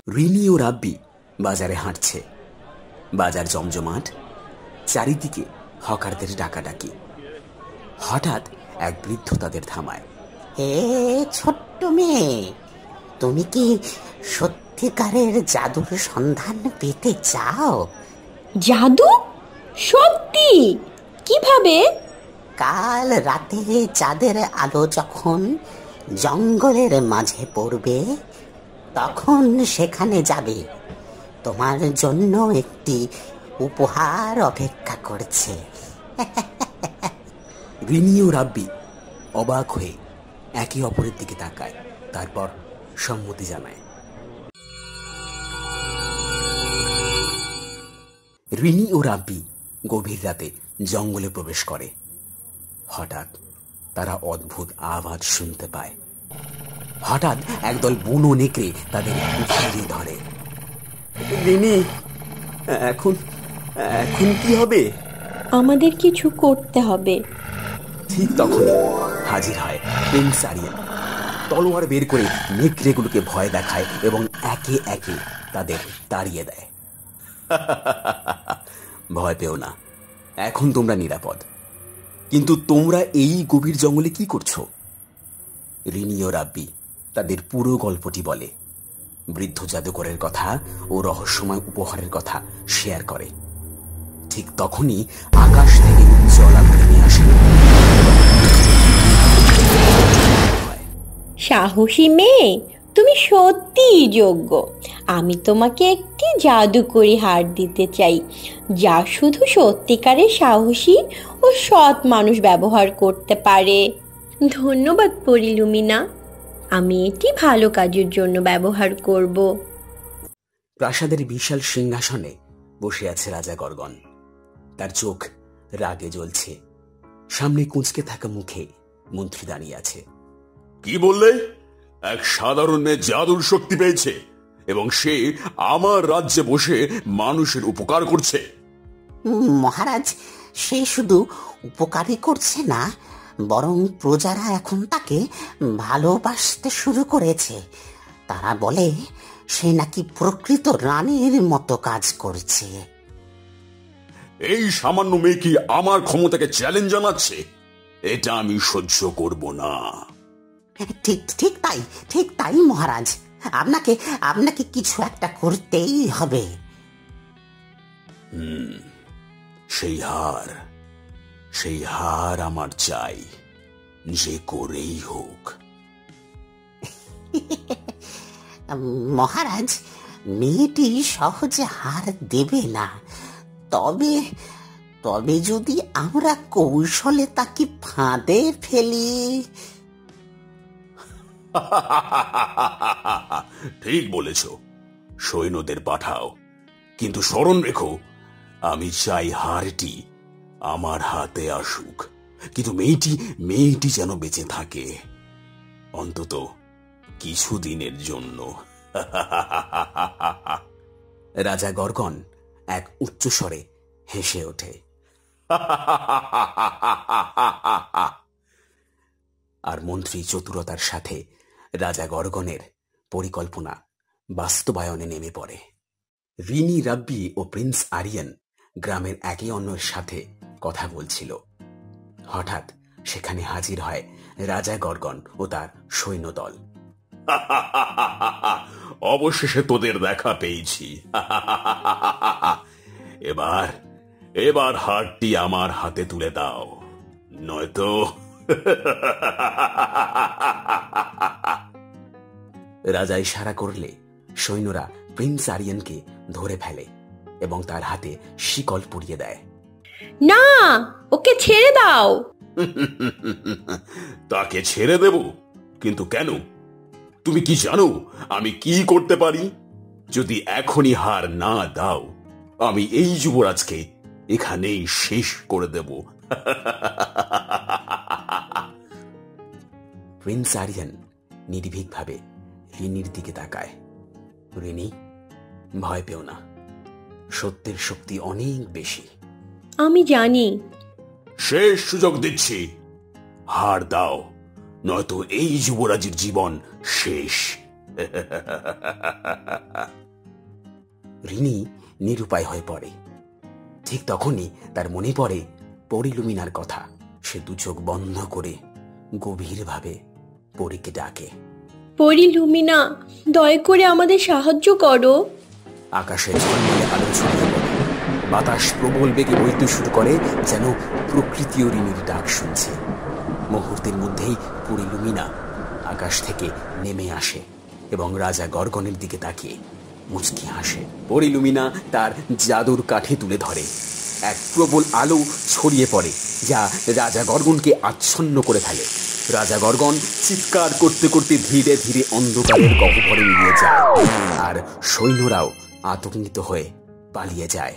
রিনি ও রাব্বি বাজারে হাঁটছে। বাজার জমজমাট, চারিদিকে হকারদের ডাকাডাকি। হঠাৎ এক বৃদ্ধ তাদের থামায়। হে ছোট্ট মেয়ে, তুমি কি সত্যিকারের জাদুর সন্ধান পেতে চাও? জাদু? সত্যি? কিভাবে? কাল রাতে চাঁদের আলো যখন জঙ্গলের মাঝে পড়বে, তখন সেখানে যাবে। তোমার জন্য একটি উপহার অপেক্ষা করছে। রিনি ও রাব্বি অবাক হয়ে একে অপরের দিকে তাকায়, তারপর সম্মতি জানায়। রিনি ও রাব্বি গভীর রাতে জঙ্গলে প্রবেশ করে। হঠাৎ তারা অদ্ভুত আওয়াজ শুনতে পায়। হঠাৎ একদল বুনো নেকড়ে তাদের ঘিরে ধরে। রিনি, এখন এখন কি হবে? আমাদের কিছু করতে হবে। ঠিক তখনই হাজির হয় প্রিন্স আরিয়ান। তলোয়ার বের করে নেকড়েগুলোকে ভয় দেখায় এবং একে একে তাদের তাড়িয়ে দেয়। ভয় পেও না, এখন তোমরা নিরাপদ। কিন্তু তোমরা এই গভীর জঙ্গলে কি করছো? রিনি ও রাব্বি তাদের পুরো গল্পটি বলে। বৃদ্ধ জাদুকরের কথা ও রহস্যময় উপহারের কথা শেয়ার করে। ঠিক তখনই আকাশ থেকে উজ্জ্বল আলো নেমে আসে। সাহসী মেয়ে, তুমি সত্যিই যোগ্য। আমি তোমাকে একটি জাদুকরি হার দিতে চাই, যা শুধু সত্যিকারের সাহসী ও সৎ মানুষ ব্যবহার করতে পারে। ধন্যবাদ পরিলুমিনা, আমি এটি ভালো কাজের জন্য ব্যবহার করব। প্রাসাদের বিশাল সিংহাসনে বসে আছে রাজা গর্গন। তার চোখ রাগে জ্বলছে। সামনে কুঁচকে থাকা মুখে মন্ত্রী দাঁড়িয়ে আছে। কি বললে? এক সাধারণ মেয়ে জাদুর শক্তি পেয়েছে এবং সে আমার রাজ্যে বসে মানুষের উপকার করছে? মহারাজ, সে শুধু উপকারই করছে না, বরং প্রজারা এখন তাকে ভালোবাসতে শুরু করেছে। তারা বলে সে নাকি প্রকৃত রানীর মতো কাজ করছে। এই সামান্য মেয়ে কি আমার ক্ষমতাকে চ্যালেঞ্জ জানাচ্ছে? এটা আমি সহ্য করব না। ঠিক ঠিক তাই, ঠিক তাই মহারাজ। আপনাকে আপনাকে কিছু একটা করতেই হবে। সেই হার আমার চাই, যে করেই হোক। মহারাজ, মেয়েটি সহজে হার দেবে না। তবে তবে যদি আমরা কৌশলে তাকে ফাঁদে ফেলি। ঠিক বলেছ, সৈন্যদের পাঠাও, কিন্তু স্মরণ রেখো, আমি চাই হারটি আমার হাতে আসুক, কিন্তু মেয়েটি যেন বেঁচে থাকে, অন্তত কিছুদিনের জন্য। রাজা গর্গন এক উচ্চস্বরে হেসে ওঠে। আর মন্ত্রী চতুরতার সাথে রাজা গর্গনের পরিকল্পনা বাস্তবায়নে নেমে পড়ে। রিনি, রাব্বি ও প্রিন্স আরিয়ান গ্রামের একে অন্যের সাথে কথা বলছিল। হঠাৎ সেখানে হাজির হয় রাজা গর্গন ও তার সৈন্যদল। অবশেষে তোদের দেখা পেয়েছি। এবার হারটি আমার হাতে তুলে দাও, নয়তো। রাজা ইশারা করলে সৈন্যরা প্রিন্স আরিয়ানকে ধরে ফেলে এবং তার হাতে শিকল পরিয়ে দেয়। না, ওকে ছেড়ে দাও। তাকে ছেড়ে দেব? কিন্তু কেন? তুমি কি জানো আমি কি করতে পারি? যদি এখনই হার না দাও, আমি এই যুবরাজকে এখানেই শেষ করে দেব। প্রিন্স আরিয়ান নির্ভীকভাবে রিনির দিকে তাকায়। রিনি, ভয় পেও না, সত্যের শক্তি অনেক বেশি। আমি জানি। শেষ সুযোগ দিচ্ছি, হার দাও, নয়তো এই যুবরাজের জীবন শেষ। রিনি নিরুপায় হয়ে পড়ে। ঠিক তখনই তার মনে পড়ে পরিলুমিনার কথা। সে দু চোখ বন্ধ করে গভীরভাবে পরীকে ডাকে। পরিলুমিনা, দয়া করে আমাদের সাহায্য করো। আকাশে ঝলমলে আলো ছড়িয়ে পড়ে। বাতাস প্রবল বেগে বইতে শুরু করে, যেন প্রকৃতিও রিনির ডাক শুনছে। মুহূর্তের মধ্যেই পরিলুমিনা আকাশ থেকে নেমে আসে এবং রাজা গর্গনের দিকে তাকিয়ে মুচকি হাসে। পরিলুমিনা তার জাদুর কাঠি তুলে ধরে। এক প্রবল আলো ছড়িয়ে পড়ে, যা রাজা গর্গনকে আচ্ছন্ন করে ফেলে। রাজা গর্গন চিৎকার করতে করতে ধীরে ধীরে অন্ধকারের গহ্বরে মিলিয়ে যায়, আর সৈন্যরাও আতঙ্কিত হয়ে পালিয়ে যায়।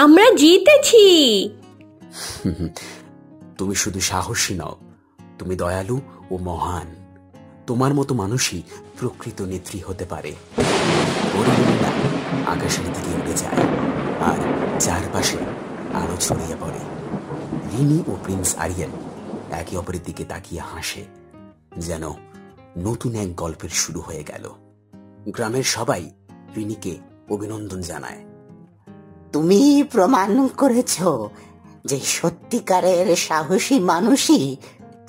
আমরা জিতেছি। তুমি শুধু সাহসী নও, তুমি দয়ালু ও মহান। তোমার মতো মানুষই প্রকৃত নেত্রী হতে পারে। পরিলুমিনা আকাশের দিকে উড়ে যায়, আর চারপাশে আলো ছড়িয়ে পড়ে। রিনি ও প্রিন্স আরিয়েল একে অপরের দিকে তাকিয়ে হাসে, যেন নতুন এক গল্পের শুরু হয়ে গেল। গ্রামের সবাই রিনিকে অভিনন্দন জানায়। তুমি প্রমাণ করেছ যে সত্যিকারের সাহসী মানুষই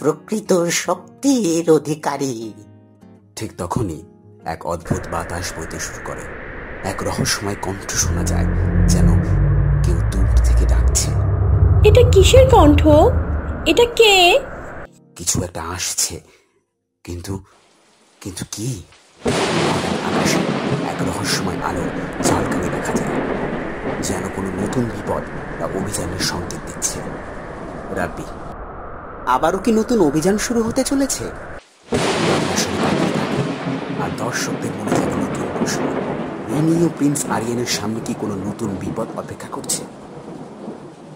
প্রকৃত শক্তির অধিকারী। ঠিক তখনই এক অদ্ভুত বাতাস বইতে শুরু করে। এক রহস্যময় কণ্ঠ শোনা যায়, যেন কেউ দূর থেকে ডাকছে। এটা কিসের কণ্ঠ? এটা কে? কিছু একটা আসছে, কিন্তু কিন্তু কি? আকাশে এক রহস্যময় আলো ঝলকানি দেখা যায়, যেন কোনো নতুন বিপদ বা অভিযানের সংকেত দিচ্ছে। রাব্বি, আবারও কি নতুন অভিযান শুরু হতে চলেছে? আর দর্শকদের মনে থাকে নতুন প্রশ্ন। রিনি ও প্রিন্স আরিয়ানের সামনে কি কোনো নতুন বিপদ অপেক্ষা করছে?